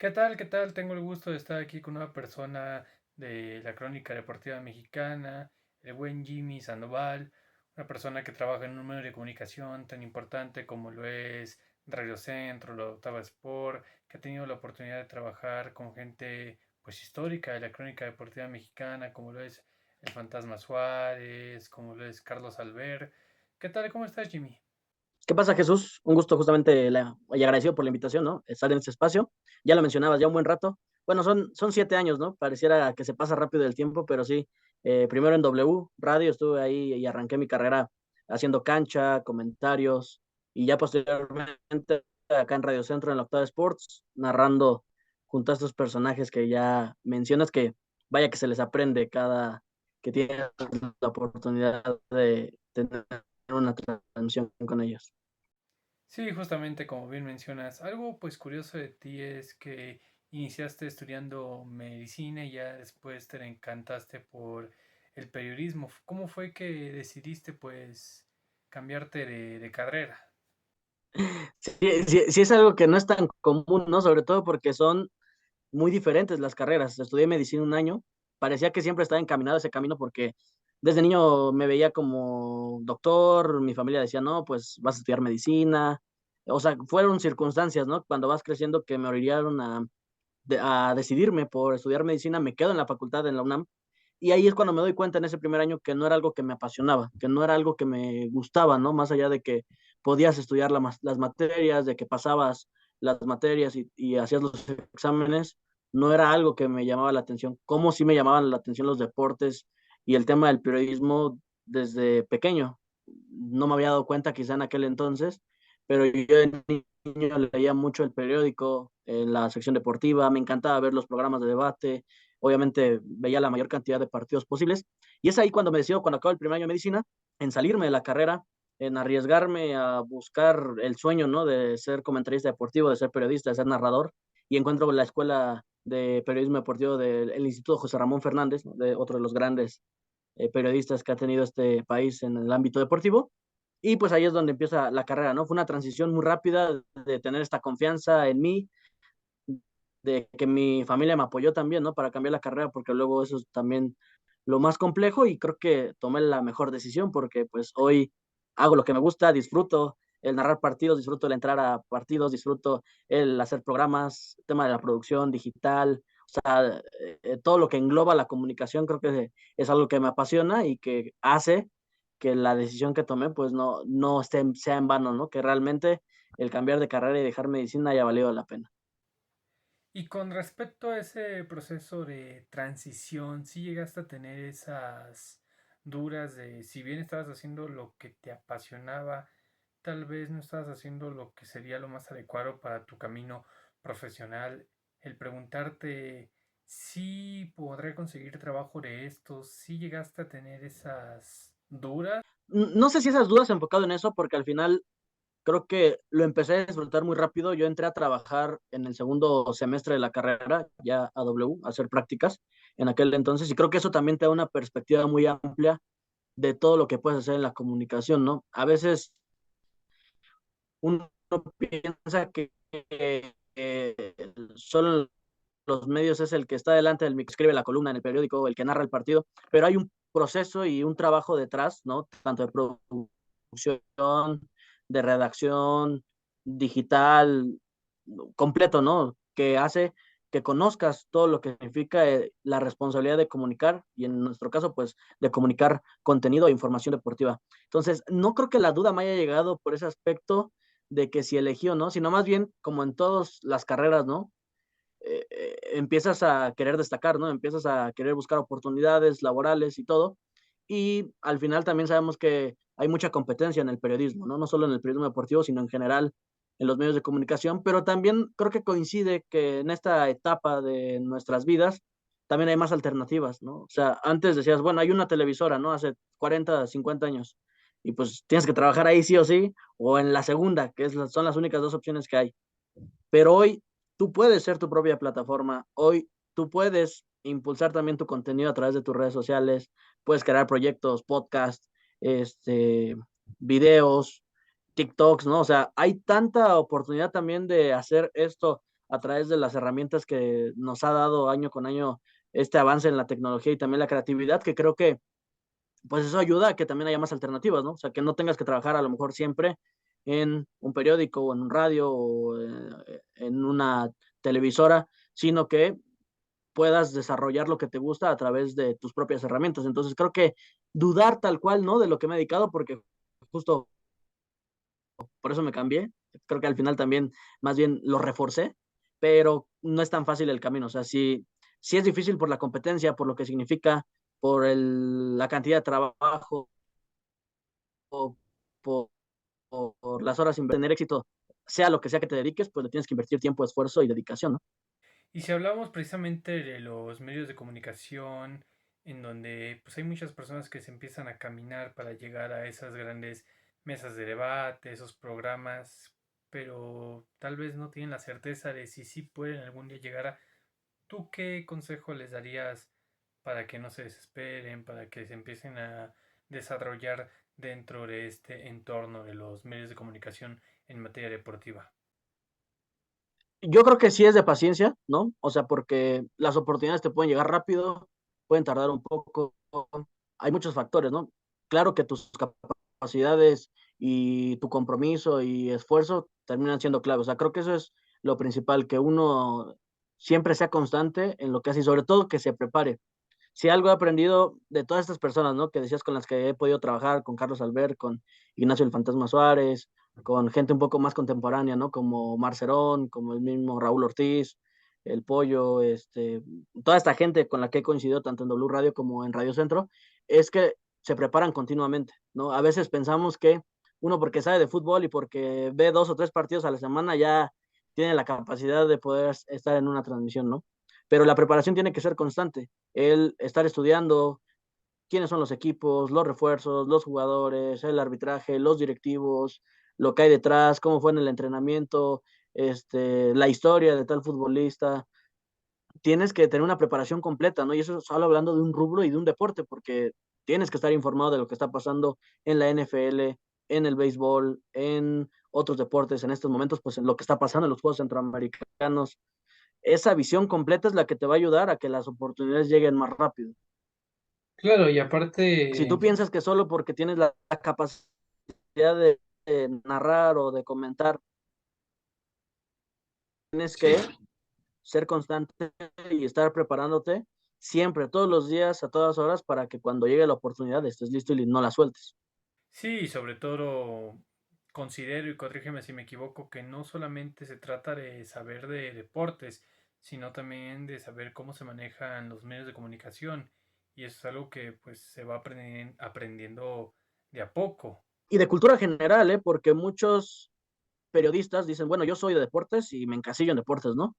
¿Qué tal? ¿Qué tal? Tengo el gusto de estar aquí con una persona de la Crónica Deportiva Mexicana, el buen Jimmy Sandoval, una persona que trabaja en un medio de comunicación tan importante como lo es Radio Centro, la Octava Sport, que ha tenido la oportunidad de trabajar con gente pues histórica de la Crónica Deportiva Mexicana, como lo es el Fantasma Suárez, como lo es Carlos Alver. ¿Qué tal? ¿Cómo estás, Jimmy? ¿Qué pasa, Jesús? Un gusto justamente y agradecido por la invitación, ¿no? Estar en este espacio. Ya lo mencionabas, ya un buen rato. Bueno, son 7 años, ¿no? Pareciera que se pasa rápido el tiempo, pero sí. Primero en W Radio estuve ahí y arranqué mi carrera haciendo cancha, comentarios, y ya posteriormente acá en Radio Centro, en la Octava Sports, narrando junto a estos personajes que ya mencionas que vaya que se les aprende cada que tienes la oportunidad de tener una transmisión con ellos. Sí, justamente como bien mencionas, algo pues curioso de ti es que iniciaste estudiando medicina y ya después te encantaste por el periodismo. ¿Cómo fue que decidiste pues cambiarte de carrera? Sí, sí, sí es algo que no es tan común, ¿no? Sobre todo porque son muy diferentes las carreras. Estudié medicina un año, parecía que siempre estaba encaminado a ese camino porque desde niño me veía como doctor, mi familia decía, no, pues vas a estudiar medicina. O sea, fueron circunstancias, ¿no? Cuando vas creciendo que me orillaron a decidirme por estudiar medicina, me quedo en la facultad en la UNAM. Y ahí es cuando me doy cuenta en ese primer año que no era algo que me apasionaba, que no era algo que me gustaba, ¿no? Más allá de que podías estudiar las materias, de que pasabas las materias y hacías los exámenes, no era algo que me llamaba la atención. Como sí me llamaban la atención los deportes y el tema del periodismo desde pequeño. No me había dado cuenta quizá en aquel entonces, pero yo de niño leía mucho el periódico, la sección deportiva, me encantaba ver los programas de debate, obviamente veía la mayor cantidad de partidos posibles. Y es ahí cuando me decido, cuando acabo el primer año de medicina, en salirme de la carrera, en arriesgarme a buscar el sueño, ¿no? De ser comentarista deportivo, de ser periodista, de ser narrador. Y encuentro la escuela de periodismo deportivo del Instituto José Ramón Fernández, ¿no? De otro de los grandes periodistas que ha tenido este país en el ámbito deportivo. Y pues ahí es donde empieza la carrera, ¿no? Fue una transición muy rápida de tener esta confianza en mí, de que mi familia me apoyó también, ¿no? Para cambiar la carrera, porque luego eso es también lo más complejo y creo que tomé la mejor decisión porque pues hoy hago lo que me gusta, disfruto el narrar partidos, disfruto el entrar a partidos, disfruto el hacer programas, tema de la producción digital, o sea, todo lo que engloba la comunicación creo que es algo que me apasiona y que hace que la decisión que tomé pues no sea en vano, ¿no? Que realmente el cambiar de carrera y dejar medicina haya valido la pena. Y con respecto a ese proceso de transición, ¿sí llegaste a tener esas dudas de si bien estabas haciendo lo que te apasionaba, tal vez no estabas haciendo lo que sería lo más adecuado para tu camino profesional? El preguntarte si podré conseguir trabajo de esto, ¿sí llegaste a tener esas dudas? No sé si esas dudas enfocado en eso, porque al final creo que lo empecé a disfrutar muy rápido. Yo entré a trabajar en el segundo semestre de la carrera, ya a W, a hacer prácticas en aquel entonces, y creo que eso también te da una perspectiva muy amplia de todo lo que puedes hacer en la comunicación, ¿no? A veces uno piensa que solo los medios es el que está delante del micro, escribe la columna en el periódico, el que narra el partido, pero hay un proceso y un trabajo detrás, ¿no? Tanto de producción, de redacción, digital, completo, ¿no? Que hace que conozcas todo lo que significa la responsabilidad de comunicar y en nuestro caso, pues, de comunicar contenido e información deportiva. Entonces, no creo que la duda me haya llegado por ese aspecto de que si elegí o no, sino más bien como en todas las carreras, ¿no? Empiezas a querer destacar, ¿no? Empiezas a querer buscar oportunidades laborales y todo. Y al final también sabemos que hay mucha competencia en el periodismo, ¿no? No solo en el periodismo deportivo, sino en general en los medios de comunicación, pero también creo que coincide que en esta etapa de nuestras vidas también hay más alternativas, ¿no? O sea, antes decías, bueno, hay una televisora, ¿no? Hace 40, 50 años, y pues tienes que trabajar ahí sí o sí, o en la segunda, que son las únicas dos opciones que hay. Pero hoy tú puedes ser tu propia plataforma, hoy tú puedes impulsar también tu contenido a través de tus redes sociales, puedes crear proyectos, podcasts, este, videos, TikToks, ¿no? O sea, hay tanta oportunidad también de hacer esto a través de las herramientas que nos ha dado año con año este avance en la tecnología y también la creatividad, que creo que pues eso ayuda a que también haya más alternativas, ¿no? O sea, que no tengas que trabajar a lo mejor siempre en un periódico o en un radio o en una televisora, sino que puedas desarrollar lo que te gusta a través de tus propias herramientas. Entonces creo que dudar tal cual, ¿no? De lo que me he dedicado, porque justo por eso me cambié. Creo que al final también más bien lo reforcé, pero no es tan fácil el camino. O sea, sí es difícil por la competencia, por lo que significa, por la cantidad de trabajo, por, por las horas sin tener éxito, sea lo que sea que te dediques, pues le tienes que invertir tiempo, esfuerzo y dedicación, ¿no? Y si hablamos precisamente de los medios de comunicación, en donde pues hay muchas personas que se empiezan a caminar para llegar a esas grandes mesas de debate, esos programas, pero tal vez no tienen la certeza de si sí pueden algún día llegar a... ¿Tú qué consejo les darías para que no se desesperen, para que se empiecen a desarrollar dentro de este entorno de los medios de comunicación en materia deportiva? Yo creo que sí es de paciencia, ¿no? O sea, porque las oportunidades te pueden llegar rápido, pueden tardar un poco, hay muchos factores, ¿no? Claro que tus capacidades y tu compromiso y esfuerzo terminan siendo clave. O sea, creo que eso es lo principal, que uno siempre sea constante en lo que hace y sobre todo que se prepare. Si algo he aprendido de todas estas personas, ¿no? Que decías con las que he podido trabajar, con Carlos Albert, con Ignacio el Fantasma Suárez, con gente un poco más contemporánea, ¿no? Como Marcerón, como el mismo Raúl Ortiz, El Pollo, toda esta gente con la que he coincidido tanto en W Radio como en Radio Centro, es que se preparan continuamente, ¿no? A veces pensamos que uno porque sabe de fútbol y porque ve 2 o 3 partidos a la semana ya tiene la capacidad de poder estar en una transmisión, ¿no? Pero la preparación tiene que ser constante. El estar estudiando quiénes son los equipos, los refuerzos, los jugadores, el arbitraje, los directivos, lo que hay detrás, cómo fue en el entrenamiento, la historia de tal futbolista. Tienes que tener una preparación completa, ¿no? Y eso solo hablando de un rubro y de un deporte, porque tienes que estar informado de lo que está pasando en la NFL, en el béisbol, en otros deportes, en estos momentos, pues en lo que está pasando en los Juegos Centroamericanos. Esa visión completa es la que te va a ayudar a que las oportunidades lleguen más rápido. Claro, y Si tú aparte, piensas que solo porque tienes la capacidad de narrar o de comentar, tienes sí, que ser constante y estar preparándote siempre, todos los días, a todas horas, para que cuando llegue la oportunidad estés listo y no la sueltes. sí, sobre todo considero, y corrígeme si me equivoco, que no solamente se trata de saber de deportes, sino también de saber cómo se manejan los medios de comunicación. Y eso es algo que pues se va aprendiendo de a poco. Y de cultura general, ¿eh? Porque muchos periodistas dicen, bueno, yo soy de deportes y me encasillo en deportes, ¿no?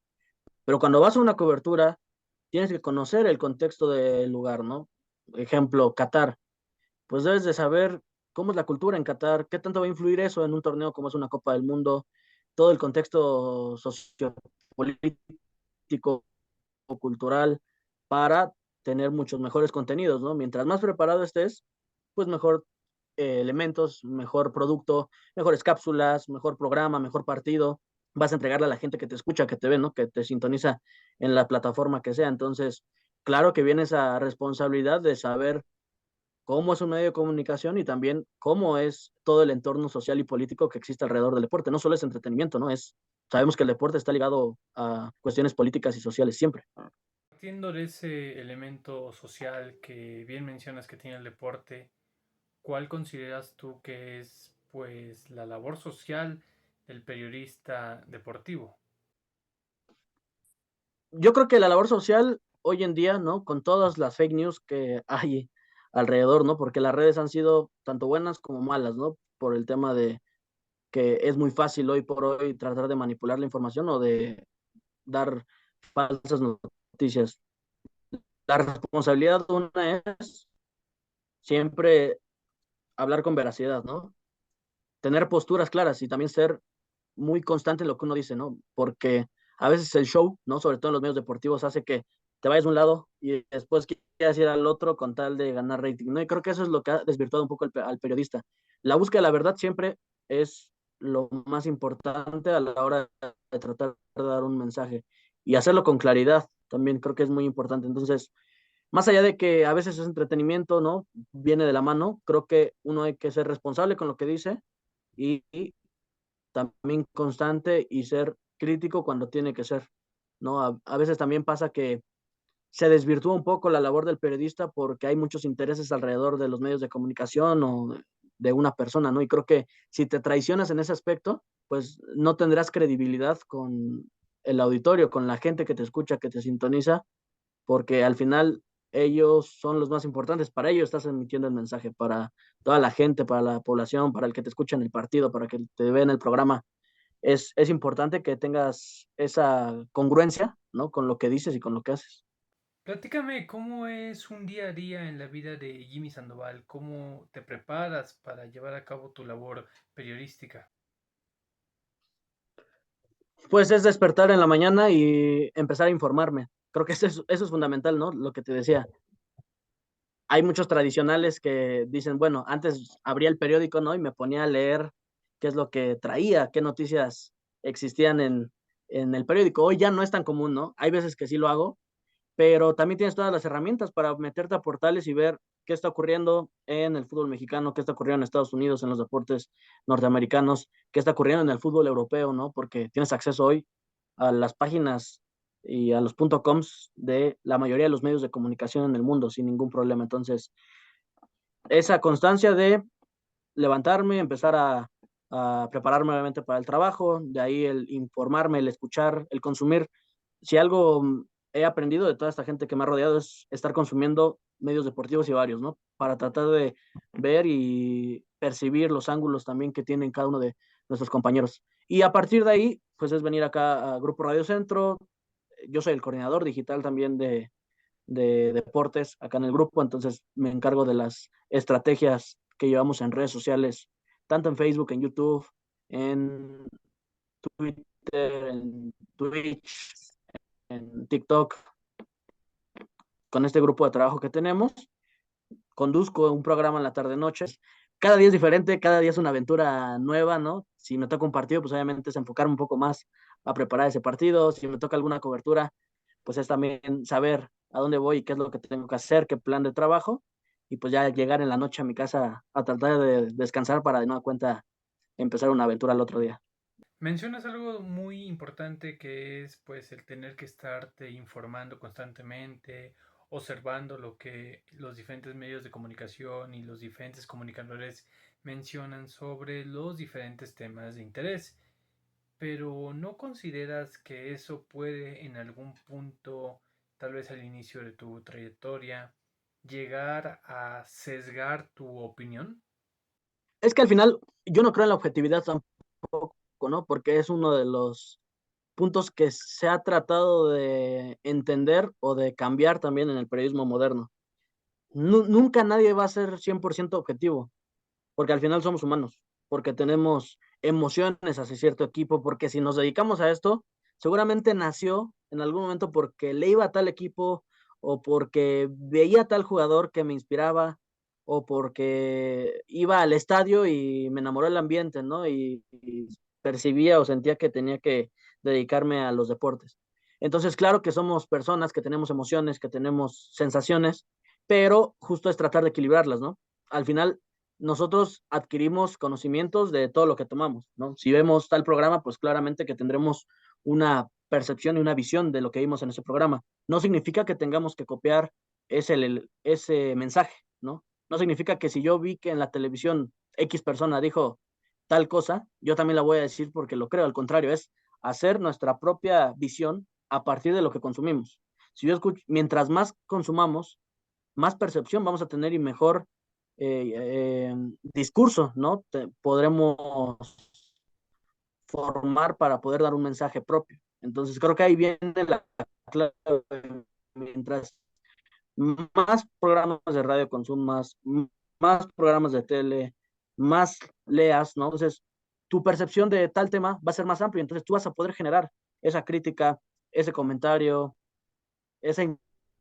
Pero cuando vas a una cobertura, tienes que conocer el contexto del lugar, ¿no? Ejemplo, Qatar. Pues debes de saber cómo es la cultura en Qatar, qué tanto va a influir eso en un torneo como es una Copa del Mundo, todo el contexto sociopolítico, o cultural, para tener muchos mejores contenidos, ¿no? Mientras más preparado estés, pues mejor elementos, mejor producto, mejores cápsulas, mejor programa, mejor partido, vas a entregarle a la gente que te escucha, que te ve, ¿no? Que te sintoniza en la plataforma que sea. Entonces, claro que viene esa responsabilidad de saber cómo es un medio de comunicación y también cómo es todo el entorno social y político que existe alrededor del deporte. No solo es entretenimiento, ¿no? Sabemos que el deporte está ligado a cuestiones políticas y sociales siempre. Partiendo de ese elemento social que bien mencionas que tiene el deporte, ¿cuál consideras tú que es pues la labor social del periodista deportivo? Yo creo que la labor social hoy en día, ¿no? Con todas las fake news que hay alrededor, ¿no? Porque las redes han sido tanto buenas como malas, ¿no? Por el tema de que es muy fácil hoy por hoy tratar de manipular la información o de dar falsas noticias. La responsabilidad de una es siempre hablar con veracidad, ¿no? Tener posturas claras y también ser muy constante en lo que uno dice, ¿no? Porque a veces el show, ¿no? Sobre todo en los medios deportivos, hace que te vayas de un lado y después quieras ir al otro con tal de ganar rating, ¿no? Y creo que eso es lo que ha desvirtuado un poco al periodista. La búsqueda de la verdad siempre es lo más importante a la hora de tratar de dar un mensaje y hacerlo con claridad. También creo que es muy importante. Entonces, más allá de que a veces es entretenimiento, ¿no? Viene de la mano, creo que uno hay que ser responsable con lo que dice y también constante y ser crítico cuando tiene que ser, ¿no? A veces también pasa que se desvirtúa un poco la labor del periodista porque hay muchos intereses alrededor de los medios de comunicación o de una persona, ¿no? Y creo que si te traicionas en ese aspecto, pues no tendrás credibilidad con el auditorio, con la gente que te escucha, que te sintoniza, porque al final ellos son los más importantes. Para ellos estás emitiendo el mensaje, para toda la gente, para la población, para el que te escucha en el partido, para que te ve en el programa. Es importante que tengas esa congruencia, ¿no? Con lo que dices y con lo que haces. Platícame cómo es un día a día en la vida de Jimmy Sandoval, cómo te preparas para llevar a cabo tu labor periodística. Pues es despertar en la mañana y empezar a informarme. Creo que eso es fundamental, ¿no? Lo que te decía. Hay muchos tradicionales que dicen, bueno, antes abría el periódico, ¿no? Y me ponía a leer qué es lo que traía, qué noticias existían en el periódico. Hoy ya no es tan común, ¿no? Hay veces que sí lo hago, pero también tienes todas las herramientas para meterte a portales y ver qué está ocurriendo en el fútbol mexicano, qué está ocurriendo en Estados Unidos, en los deportes norteamericanos, qué está ocurriendo en el fútbol europeo, ¿no? Porque tienes acceso hoy a las páginas y a los .coms de la mayoría de los medios de comunicación en el mundo sin ningún problema. Entonces, esa constancia de levantarme, empezar a prepararme nuevamente para el trabajo, de ahí el informarme, el escuchar, el consumir. Si algo he aprendido de toda esta gente que me ha rodeado es estar consumiendo medios deportivos y varios, ¿no? Para tratar de ver y percibir los ángulos también que tienen cada uno de nuestros compañeros. Y a partir de ahí, pues es venir acá a Grupo Radio Centro. Yo soy el coordinador digital también de deportes acá en el grupo, entonces me encargo de las estrategias que llevamos en redes sociales, tanto en Facebook, en YouTube, en Twitter, en Twitch, en TikTok, con este grupo de trabajo que tenemos. Conduzco un programa en la tarde-noche. Cada día es diferente, cada día es una aventura nueva, ¿no? Si me toca un partido, pues obviamente es enfocarme un poco más a preparar ese partido. Si me toca alguna cobertura, pues es también saber a dónde voy y qué es lo que tengo que hacer, qué plan de trabajo. Y pues ya llegar en la noche a mi casa a tratar de descansar para de nueva cuenta empezar una aventura al otro día. Mencionas algo muy importante que es pues el tener que estarte informando constantemente, observando lo que los diferentes medios de comunicación y los diferentes comunicadores mencionan sobre los diferentes temas de interés. Pero ¿no consideras que eso puede en algún punto, tal vez al inicio de tu trayectoria, llegar a sesgar tu opinión? Es que al final yo no creo en la objetividad tampoco, ¿no? Porque es uno de los puntos que se ha tratado de entender o de cambiar también en el periodismo moderno. Nunca nadie va a ser 100% objetivo, porque al final somos humanos, porque tenemos emociones hacia cierto equipo, porque si nos dedicamos a esto, seguramente nació en algún momento porque le iba a tal equipo o porque veía a tal jugador que me inspiraba o porque iba al estadio y me enamoró el ambiente, ¿no? Y percibía o sentía que tenía que dedicarme a los deportes. Entonces, claro que somos personas que tenemos emociones, que tenemos sensaciones, pero justo es tratar de equilibrarlas, ¿no? Al final, nosotros adquirimos conocimientos de todo lo que tomamos, ¿no? Si vemos tal programa, pues claramente que tendremos una percepción y una visión de lo que vimos en ese programa. No significa que tengamos que copiar ese mensaje, ¿no? No significa que si yo vi que en la televisión X persona dijo tal cosa, yo también la voy a decir porque lo creo. Al contrario, es hacer nuestra propia visión a partir de lo que consumimos. Si yo escucho, mientras más consumamos, más percepción vamos a tener y mejor discurso, ¿no? Podremos formar para poder dar un mensaje propio. Entonces creo que ahí viene la clave. Mientras más programas de radio consumas, más programas de tele, más leas, ¿no? Entonces tu percepción de tal tema va a ser más amplia, entonces tú vas a poder generar esa crítica, ese comentario, esa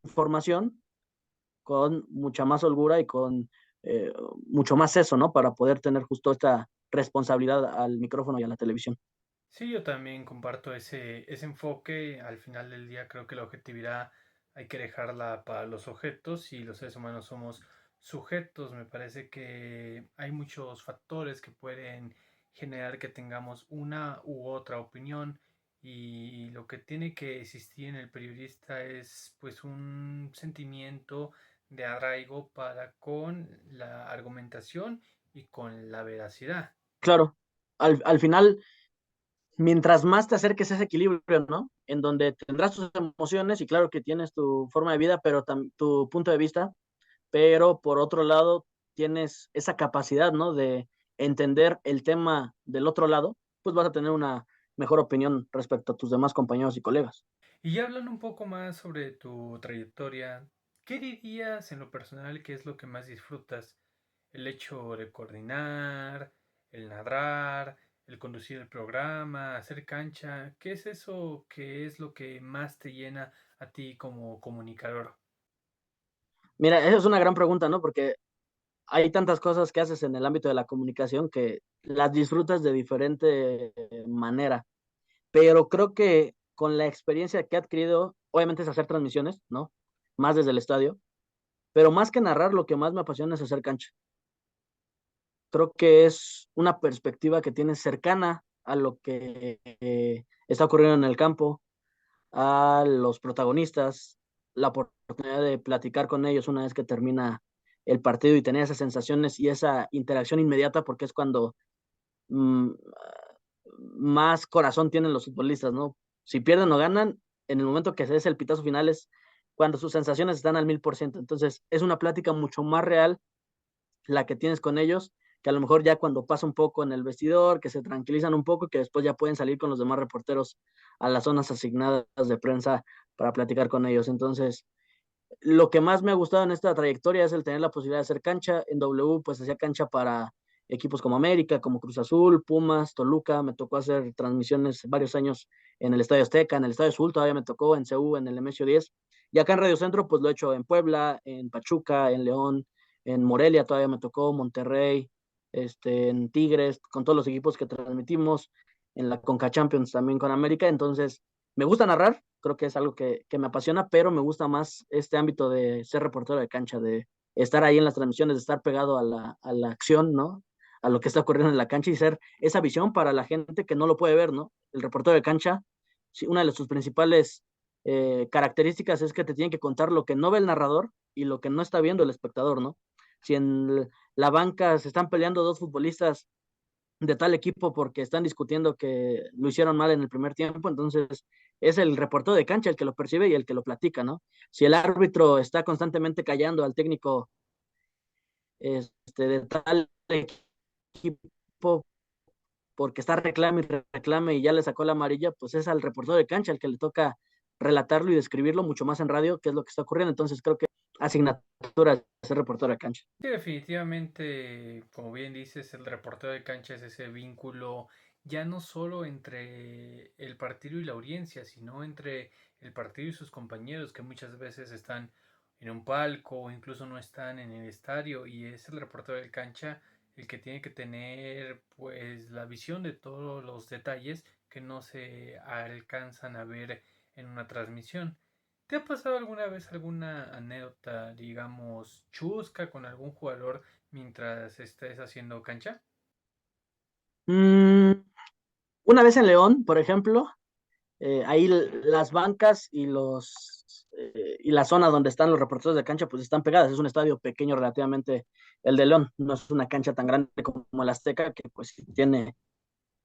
información con mucha más holgura y con mucho más eso, ¿no? Para poder tener justo esta responsabilidad al micrófono y a la televisión. Sí, yo también comparto ese enfoque. Al final del día creo que la objetividad hay que dejarla para los objetos y los seres humanos somos sujetos. Me parece que hay muchos factores que pueden generar que tengamos una u otra opinión y lo que tiene que existir en el periodista es pues un sentimiento de arraigo para con la argumentación y con la veracidad. Claro, al final, mientras más te acerques a ese equilibrio, ¿no? En donde tendrás tus emociones y claro que tienes tu forma de vida, pero tu punto de vista, pero por otro lado tienes esa capacidad, ¿no? De entender el tema del otro lado, pues vas a tener una mejor opinión respecto a tus demás compañeros y colegas. Y ya hablando un poco más sobre tu trayectoria, ¿qué dirías en lo personal que es lo que más disfrutas? ¿El hecho de coordinar, el narrar, el conducir el programa, hacer cancha? ¿Qué es eso que es lo que más te llena a ti como comunicador? Mira, esa es una gran pregunta, ¿no? Porque hay tantas cosas que haces en el ámbito de la comunicación que las disfrutas de diferente manera, pero creo que con la experiencia que he adquirido, obviamente es hacer transmisiones, ¿no? Más desde el estadio, pero más que narrar, lo que más me apasiona es hacer cancha. Creo que es una perspectiva que tienes cercana a lo que está ocurriendo en el campo, a los protagonistas, la oportunidad de platicar con ellos una vez que termina el partido y tener esas sensaciones y esa interacción inmediata, porque es cuando mm, más corazón tienen los futbolistas, ¿no? Si pierden o ganan, en el momento que se des el pitazo final es cuando sus sensaciones están al 1000%. Entonces, es una plática mucho más real la que tienes con ellos, que a lo mejor ya cuando pasa un poco en el vestidor, que se tranquilizan un poco, que después ya pueden salir con los demás reporteros a las zonas asignadas de prensa para platicar con ellos. Entonces, lo que más me ha gustado en esta trayectoria es el tener la posibilidad de hacer cancha. En W, pues hacía cancha para equipos como América, como Cruz Azul, Pumas, Toluca. Me tocó hacer transmisiones varios años en el Estadio Azteca, en el Estadio Azul, todavía me tocó en CU, en el Nemesio 10. Y acá en Radio Centro, pues lo he hecho en Puebla, en Pachuca, en León, en Morelia, todavía me tocó, Monterrey, en Tigres, con todos los equipos que transmitimos, en la Conca Champions también con América. Entonces, me gusta narrar, creo que es algo que me apasiona, pero me gusta más este ámbito de ser reportero de cancha, de estar ahí en las transmisiones, de estar pegado a la acción, ¿no? A lo que está ocurriendo en la cancha y ser esa visión para la gente que no lo puede ver, ¿no? El reportero de cancha, sí, una de sus principales características es que te tiene que contar lo que no ve el narrador y lo que no está viendo el espectador, ¿no? Si en la banca se están peleando dos futbolistas de tal equipo porque están discutiendo que lo hicieron mal en el primer tiempo, entonces es el reportero de cancha el que lo percibe y el que lo platica, ¿no? Si el árbitro está constantemente callando al técnico de tal equipo porque está reclame y reclame y ya le sacó la amarilla, pues es al reportero de cancha el que le toca relatarlo y describirlo mucho más en radio, qué es lo que está ocurriendo. Entonces creo que asignatura de ser reportero de cancha. Sí, definitivamente, como bien dices, el reportero de cancha es ese vínculo ya no solo entre el partido y la audiencia, sino entre el partido y sus compañeros que muchas veces están en un palco o incluso no están en el estadio y es el reportero de cancha el que tiene que tener pues la visión de todos los detalles que no se alcanzan a ver en una transmisión. ¿Te ha pasado alguna vez alguna anécdota, digamos, chusca con algún jugador mientras estés haciendo cancha? Mm, una vez en León, por ejemplo, ahí las bancas y y la zona donde están los reporteros de cancha pues están pegadas. Es un estadio pequeño relativamente el de León, no es una cancha tan grande como el Azteca que pues tiene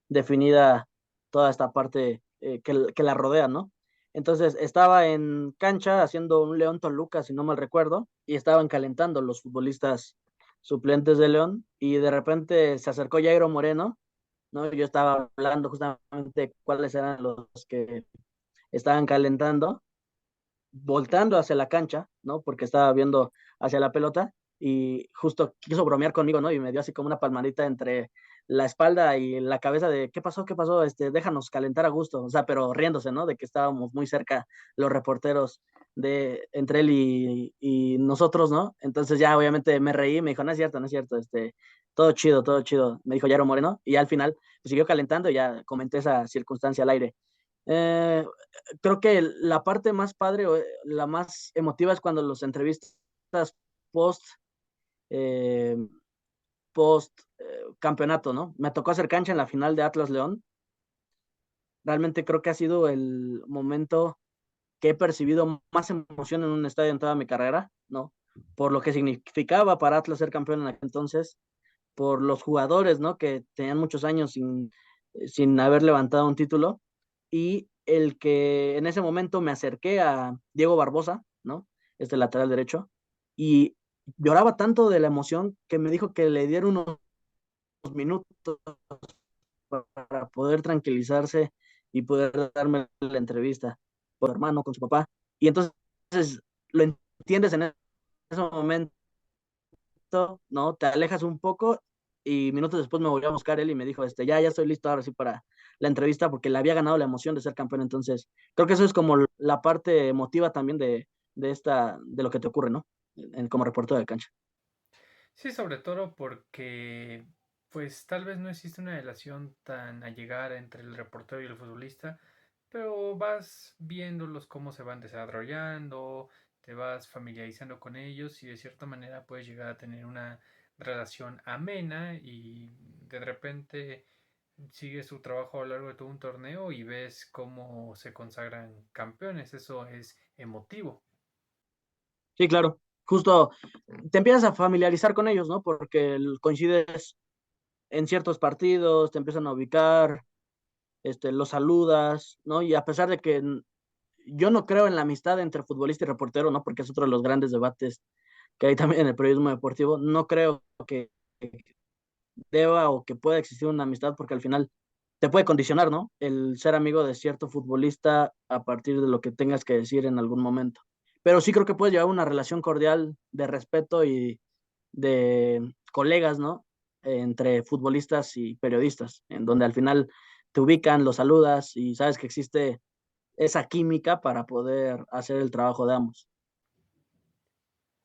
definida toda esta parte que la rodea, ¿no? Entonces estaba en cancha haciendo un León Toluca, si no mal recuerdo, y estaban calentando los futbolistas suplentes de León y de repente se acercó Jairo Moreno, ¿no? Yo estaba hablando justamente de cuáles eran los que estaban calentando, voltando hacia la cancha, ¿no? Porque estaba viendo hacia la pelota y justo quiso bromear conmigo, ¿no? Y me dio así como una palmadita entre la espalda y la cabeza de, ¿qué pasó? ¿Qué pasó? Déjanos calentar a gusto, o sea, pero riéndose, ¿no? De que estábamos muy cerca los reporteros entre él y nosotros, ¿no? Entonces ya obviamente me reí, me dijo, no es cierto, no es cierto, todo chido, todo chido, me dijo Yaro Moreno, y ya al final pues, siguió calentando y ya comenté esa circunstancia al aire. Eh, Creo que la parte más padre o la más emotiva es cuando los entrevistas post, eh, post campeonato, ¿no? Me tocó hacer cancha en la final de Atlas León. Realmente creo que ha sido el momento que he percibido más emoción en un estadio en toda mi carrera, ¿no? Por lo que significaba para Atlas ser campeón en aquel entonces, por los jugadores, ¿no? Que tenían muchos años sin haber levantado un título, y el que en ese momento me acerqué a Diego Barbosa, ¿no? Este lateral derecho, y lloraba tanto de la emoción que me dijo que le dieron unos minutos para poder tranquilizarse y poder darme la entrevista con su hermano, con su papá. Y entonces lo entiendes en ese momento, ¿no? Te alejas un poco y minutos después me volvió a buscar él y me dijo, ya estoy listo ahora sí para la entrevista porque le había ganado la emoción de ser campeón. Entonces, creo que eso es como la parte emotiva también de lo que te ocurre, ¿no? Como reportero de cancha. Sí, sobre todo porque pues tal vez no existe una relación tan allegada entre el reportero y el futbolista, pero vas viéndolos cómo se van desarrollando, te vas familiarizando con ellos y de cierta manera puedes llegar a tener una relación amena y de repente sigues su trabajo a lo largo de todo un torneo y ves cómo se consagran campeones. Eso es emotivo. Sí, claro. Justo te empiezas a familiarizar con ellos, ¿no? Porque coincides en ciertos partidos, te empiezan a ubicar, los saludas, ¿no? Y a pesar de que yo no creo en la amistad entre futbolista y reportero, ¿no? Porque es otro de los grandes debates que hay también en el periodismo deportivo. No creo que deba o que pueda existir una amistad porque al final te puede condicionar, ¿no? El ser amigo de cierto futbolista a partir de lo que tengas que decir en algún momento. Pero sí creo que puedes llevar una relación cordial de respeto y de colegas, ¿no? Entre futbolistas y periodistas, en donde al final te ubican, los saludas y sabes que existe esa química para poder hacer el trabajo de ambos.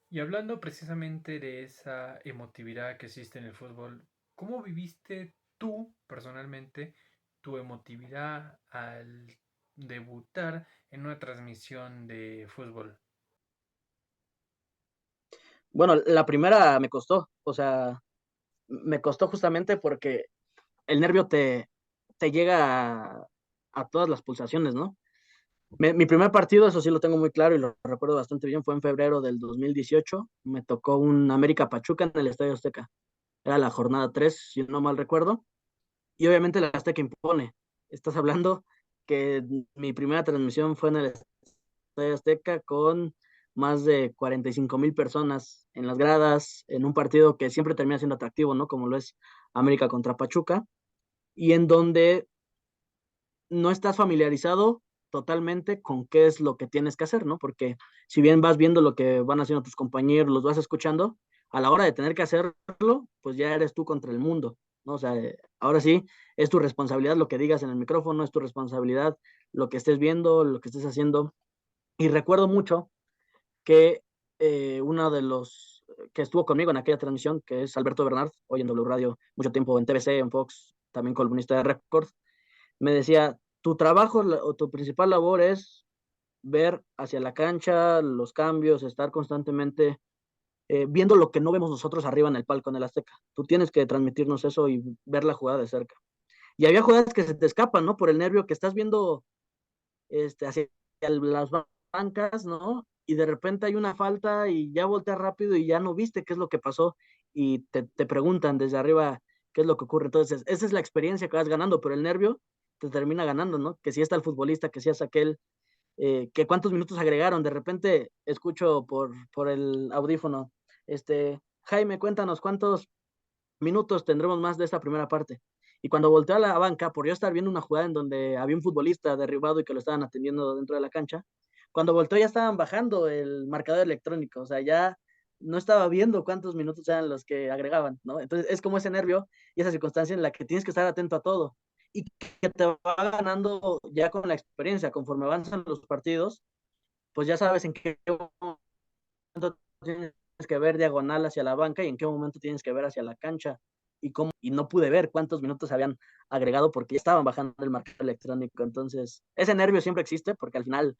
Y hablando precisamente de esa emotividad que existe en el fútbol, ¿cómo viviste tú personalmente tu emotividad al debutar en una transmisión de fútbol? Bueno, la primera me costó, o sea, me costó justamente porque el nervio te llega a todas las pulsaciones, ¿no? Mi primer partido, eso sí lo tengo muy claro y lo recuerdo bastante bien, fue en febrero del 2018. Me tocó un América Pachuca en el Estadio Azteca. Era la jornada 3 si no mal recuerdo. Y obviamente el Azteca impone. Estás hablando que mi primera transmisión fue en el Estadio Azteca con más de 45,000 personas en las gradas, en un partido que siempre termina siendo atractivo, ¿no? Como lo es América contra Pachuca, y en donde no estás familiarizado totalmente con qué es lo que tienes que hacer, ¿no? Porque si bien vas viendo lo que van haciendo tus compañeros, los vas escuchando, a la hora de tener que hacerlo, pues ya eres tú contra el mundo, ¿no? O sea, ahora sí, es tu responsabilidad lo que digas en el micrófono, es tu responsabilidad lo que estés viendo, lo que estés haciendo. Y recuerdo mucho que uno de los que estuvo conmigo en aquella transmisión, que es Alberto Bernard, hoy en W Radio, mucho tiempo en TVC, en Fox, también columnista de Record, me decía, tu trabajo o tu principal labor es ver hacia la cancha, los cambios, estar constantemente viendo lo que no vemos nosotros arriba en el palco en el Azteca. Tú tienes que transmitirnos eso y ver la jugada de cerca. Y había jugadas que se te escapan, ¿no? Por el nervio que estás viendo hacia las bancas, ¿no? Y de repente hay una falta y ya volteas rápido y ya no viste qué es lo que pasó y te preguntan desde arriba qué es lo que ocurre. Entonces, esa es la experiencia que vas ganando, pero el nervio te termina ganando, ¿no? Que si está el futbolista, que si es aquel, que cuántos minutos agregaron. De repente escucho por el audífono, Jaime, cuéntanos cuántos minutos tendremos más de esta primera parte. Y cuando volteó a la banca, por yo estar viendo una jugada en donde había un futbolista derribado y que lo estaban atendiendo dentro de la cancha, cuando volteó ya estaban bajando el marcador electrónico, o sea, ya no estaba viendo cuántos minutos eran los que agregaban, ¿no? Entonces es como ese nervio y esa circunstancia en la que tienes que estar atento a todo y que te va ganando ya con la experiencia, conforme avanzan los partidos, pues ya sabes en qué momento tienes que ver diagonal hacia la banca y en qué momento tienes que ver hacia la cancha y no pude ver cuántos minutos se habían agregado porque ya estaban bajando el marcador electrónico. Entonces, ese nervio siempre existe porque al final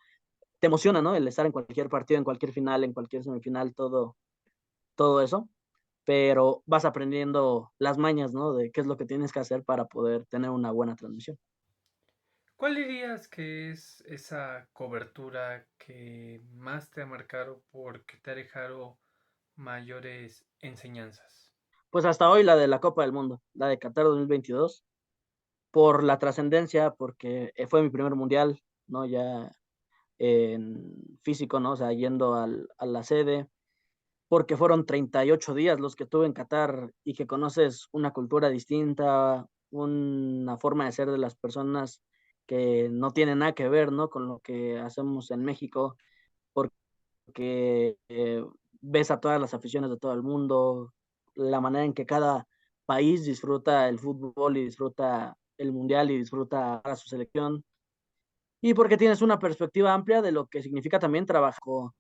te emociona, ¿no? El estar en cualquier partido, en cualquier final, en cualquier semifinal, todo eso, pero vas aprendiendo las mañas, ¿no? De qué es lo que tienes que hacer para poder tener una buena transmisión. ¿Cuál dirías que es esa cobertura que más te ha marcado porque te ha dejado mayores enseñanzas? Pues hasta hoy la de la Copa del Mundo, la de Qatar 2022, por la trascendencia, porque fue mi primer mundial, ¿no? Ya en físico, ¿no? O sea, yendo a la sede, porque fueron 38 días los que tuve en Qatar y que conoces una cultura distinta, una forma de ser de las personas que no tiene nada que ver, ¿no? Con lo que hacemos en México, porque ves a todas las aficiones de todo el mundo, la manera en que cada país disfruta el fútbol y disfruta el mundial y disfruta a su selección, y porque tienes una perspectiva amplia de lo que significa también trabajar,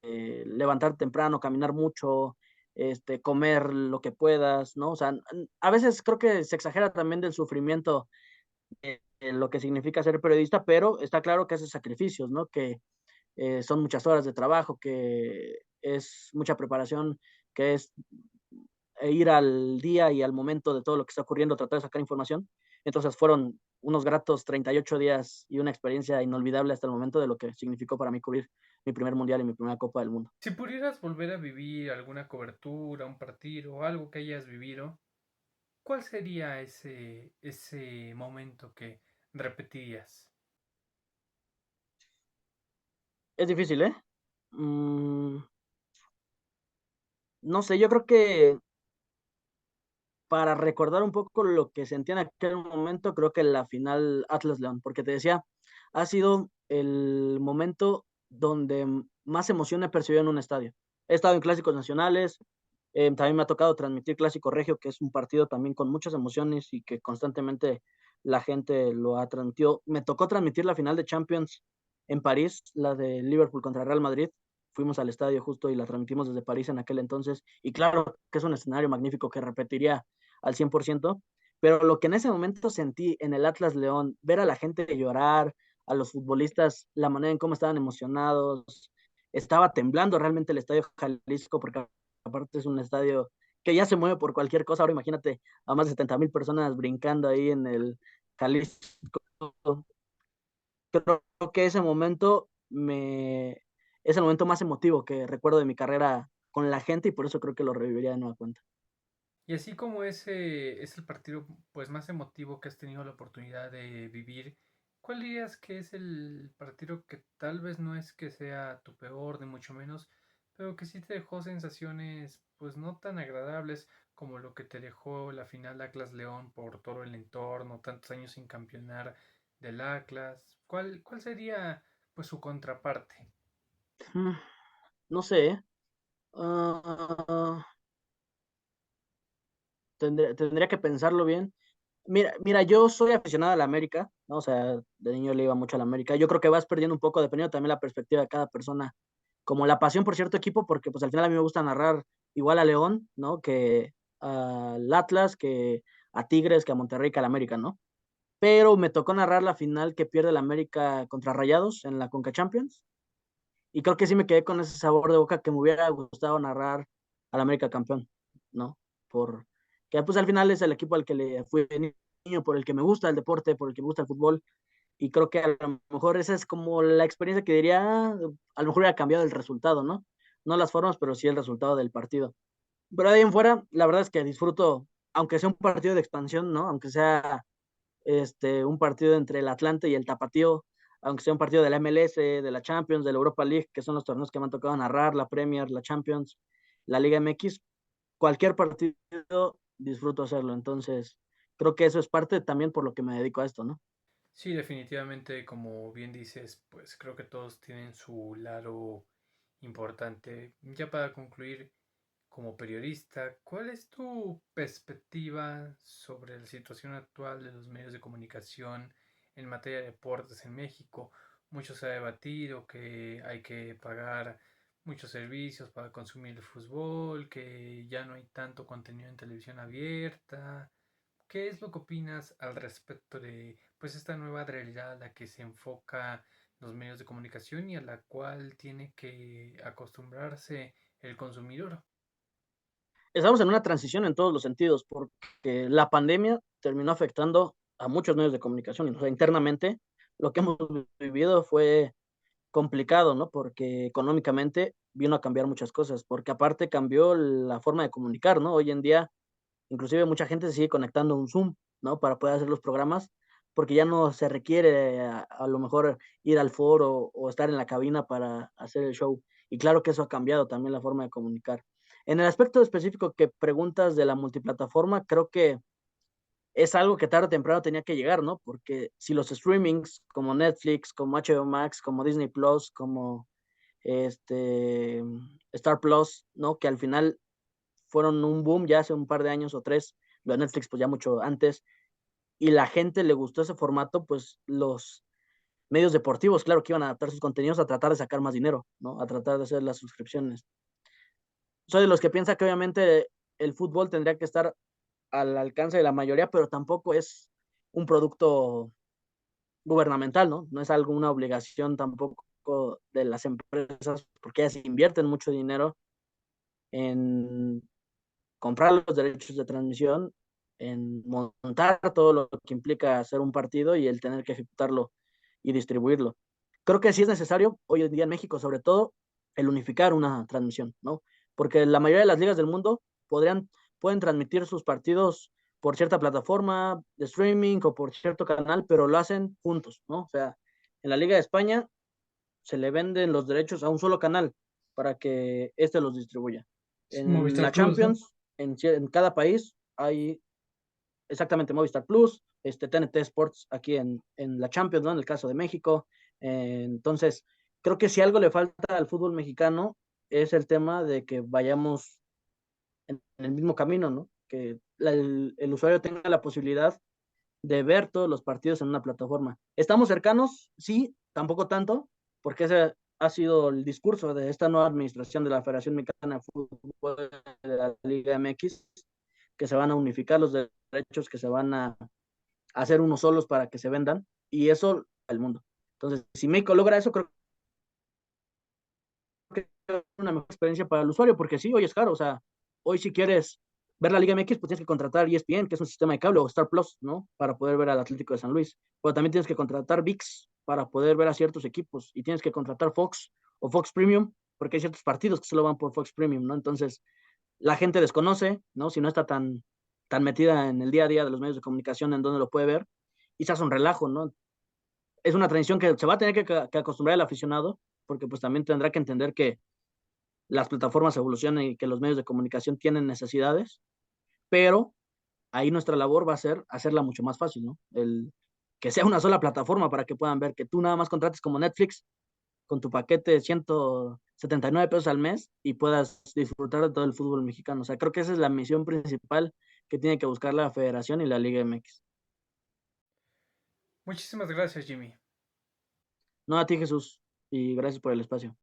levantar temprano, caminar mucho, comer lo que puedas, ¿no? O sea, a veces creo que se exagera también del sufrimiento lo que significa ser periodista, pero está claro que hace sacrificios, ¿no? Que son muchas horas de trabajo, que es mucha preparación, que es ir al día y al momento de todo lo que está ocurriendo, tratar de sacar información. Entonces fueron unos gratos 38 días y una experiencia inolvidable hasta el momento de lo que significó para mí cubrir mi primer mundial y mi primera Copa del Mundo. Si pudieras volver a vivir alguna cobertura, un partido o algo que hayas vivido, ¿cuál sería ese momento que repetirías? Es difícil, ¿eh? No sé, yo creo que para recordar un poco lo que sentí en aquel momento, creo que la final Atlas León, porque te decía, ha sido el momento donde más emoción he percibido en un estadio. He estado en clásicos nacionales, también me ha tocado transmitir Clásico Regio, que es un partido también con muchas emociones y que constantemente la gente lo ha transmitido. Me tocó transmitir la final de Champions en París, la de Liverpool contra Real Madrid. Fuimos al estadio justo y la transmitimos desde París en aquel entonces. Y claro que es un escenario magnífico que repetiría al 100%, pero lo que en ese momento sentí en el Atlas León, ver a la gente llorar, a los futbolistas, la manera en cómo estaban emocionados, estaba temblando realmente el Estadio Jalisco, porque aparte es un estadio que ya se mueve por cualquier cosa. Ahora imagínate a más de 70,000 personas brincando ahí en el Jalisco. Creo que es el momento más emotivo que recuerdo de mi carrera con la gente y por eso creo que lo reviviría de nueva cuenta. Y así como ese es el partido pues más emotivo que has tenido la oportunidad de vivir, ¿cuál dirías que es el partido que tal vez no es que sea tu peor, ni mucho menos, pero que sí te dejó sensaciones pues no tan agradables como lo que te dejó la final de Atlas León por todo el entorno, tantos años sin campeonar del Atlas? ¿Cuál sería pues su contraparte? Mm, No sé, ¿eh? Ah, tendría que pensarlo bien. Mira, yo soy aficionado a la América, ¿no? O sea, de niño le iba mucho a la América. Yo creo que vas perdiendo un poco, dependiendo también la perspectiva de cada persona, como la pasión por cierto equipo, porque pues al final a mí me gusta narrar igual a León, ¿no? Que al Atlas, que a Tigres, que a Monterrey, que a la América, ¿no? Pero me tocó narrar la final que pierde la América contra Rayados en la Conca Champions. Y creo que sí me quedé con ese sabor de boca que me hubiera gustado narrar al América campeón, ¿no? Por que pues al final es el equipo al que le fui de niño, por el que me gusta el deporte, por el que me gusta el fútbol. Y creo que a lo mejor esa es como la experiencia que diría, a lo mejor hubiera cambiado el resultado, ¿no? No las formas, pero sí el resultado del partido. Pero de ahí en fuera, la verdad es que disfruto, aunque sea un partido de expansión, ¿no? Aunque sea un partido entre el Atlante y el Tapatío, aunque sea un partido de la MLS, de la Champions, de la Europa League, que son los torneos que me han tocado narrar, la Premier, la Champions, la Liga MX, cualquier partido disfruto hacerlo. Entonces, creo que eso es parte también por lo que me dedico a esto, ¿no? Sí, definitivamente, como bien dices, pues creo que todos tienen su lado importante. Ya para concluir, como periodista, ¿cuál es tu perspectiva sobre la situación actual de los medios de comunicación en materia de deportes en México? Mucho se ha debatido que hay que pagar muchos servicios para consumir el fútbol, que ya no hay tanto contenido en televisión abierta. ¿Qué es lo que opinas al respecto de pues esta nueva realidad a la que se enfoca los medios de comunicación y a la cual tiene que acostumbrarse el consumidor? Estamos en una transición en todos los sentidos, porque la pandemia terminó afectando a muchos medios de comunicación. O sea, internamente, lo que hemos vivido fue complicado, ¿no? Porque económicamente vino a cambiar muchas cosas, porque aparte cambió la forma de comunicar, ¿no? Hoy en día, inclusive mucha gente se sigue conectando a un Zoom, ¿no? Para poder hacer los programas, porque ya no se requiere a lo mejor ir al foro o estar en la cabina para hacer el show. Y claro que eso ha cambiado también la forma de comunicar. En el aspecto específico que preguntas de la multiplataforma, creo que es algo que tarde o temprano tenía que llegar, ¿no? Porque si los streamings como Netflix, como HBO Max, como Disney Plus, como este Star Plus, ¿no? Que al final fueron un boom ya hace un par de años o tres, lo de Netflix pues ya mucho antes, y la gente le gustó ese formato, pues los medios deportivos, claro que iban a adaptar sus contenidos a tratar de sacar más dinero, ¿no? A tratar de hacer las suscripciones. Soy de los que piensa que obviamente el fútbol tendría que estar al alcance de la mayoría, pero tampoco es un producto gubernamental, ¿no? No es algo, una obligación tampoco de las empresas, porque ellas invierten mucho dinero en comprar los derechos de transmisión, en montar todo lo que implica hacer un partido y el tener que ejecutarlo y distribuirlo. Creo que sí es necesario, hoy en día en México sobre todo, el unificar una transmisión, ¿no? Porque la mayoría de las ligas del mundo pueden transmitir sus partidos por cierta plataforma de streaming o por cierto canal, pero lo hacen juntos, ¿no? O sea, en la Liga de España se le venden los derechos a un solo canal para que éste los distribuya. En Movistar la Plus, ¿no? Champions, en cada país hay exactamente Movistar Plus, TNT Sports aquí en la Champions, ¿no? En el caso de México. Entonces, creo que si algo le falta al fútbol mexicano es el tema de que vayamos en el mismo camino, ¿no? Que el usuario tenga la posibilidad de ver todos los partidos en una plataforma. ¿Estamos cercanos? Sí, tampoco tanto, porque ese ha sido el discurso de esta nueva administración de la Federación Mexicana de Fútbol de la Liga MX, que se van a unificar los derechos, que se van a hacer unos solos para que se vendan, y eso al mundo. Entonces, si México logra eso, creo que es una mejor experiencia para el usuario, porque sí, hoy es caro, o sea, hoy si quieres ver la Liga MX, pues tienes que contratar ESPN, que es un sistema de cable, o Star Plus, ¿no? Para poder ver al Atlético de San Luis. Pero también tienes que contratar VIX para poder ver a ciertos equipos, y tienes que contratar Fox o Fox Premium, porque hay ciertos partidos que solo van por Fox Premium, ¿no? Entonces, la gente desconoce, ¿no? Si no está tan metida en el día a día de los medios de comunicación en donde lo puede ver, y se hace un relajo, ¿no? Es una transición que se va a tener que acostumbrar el aficionado, porque pues también tendrá que entender que las plataformas evolucionan y que los medios de comunicación tienen necesidades, pero ahí nuestra labor va a ser hacerla mucho más fácil, ¿no? Que sea una sola plataforma para que puedan ver, que tú nada más contrates como Netflix con tu paquete de 179 pesos al mes y puedas disfrutar de todo el fútbol mexicano. O sea, creo que esa es la misión principal que tiene que buscar la federación y la Liga MX. Muchísimas gracias, Jimmy. No a ti, Jesús, y gracias por el espacio.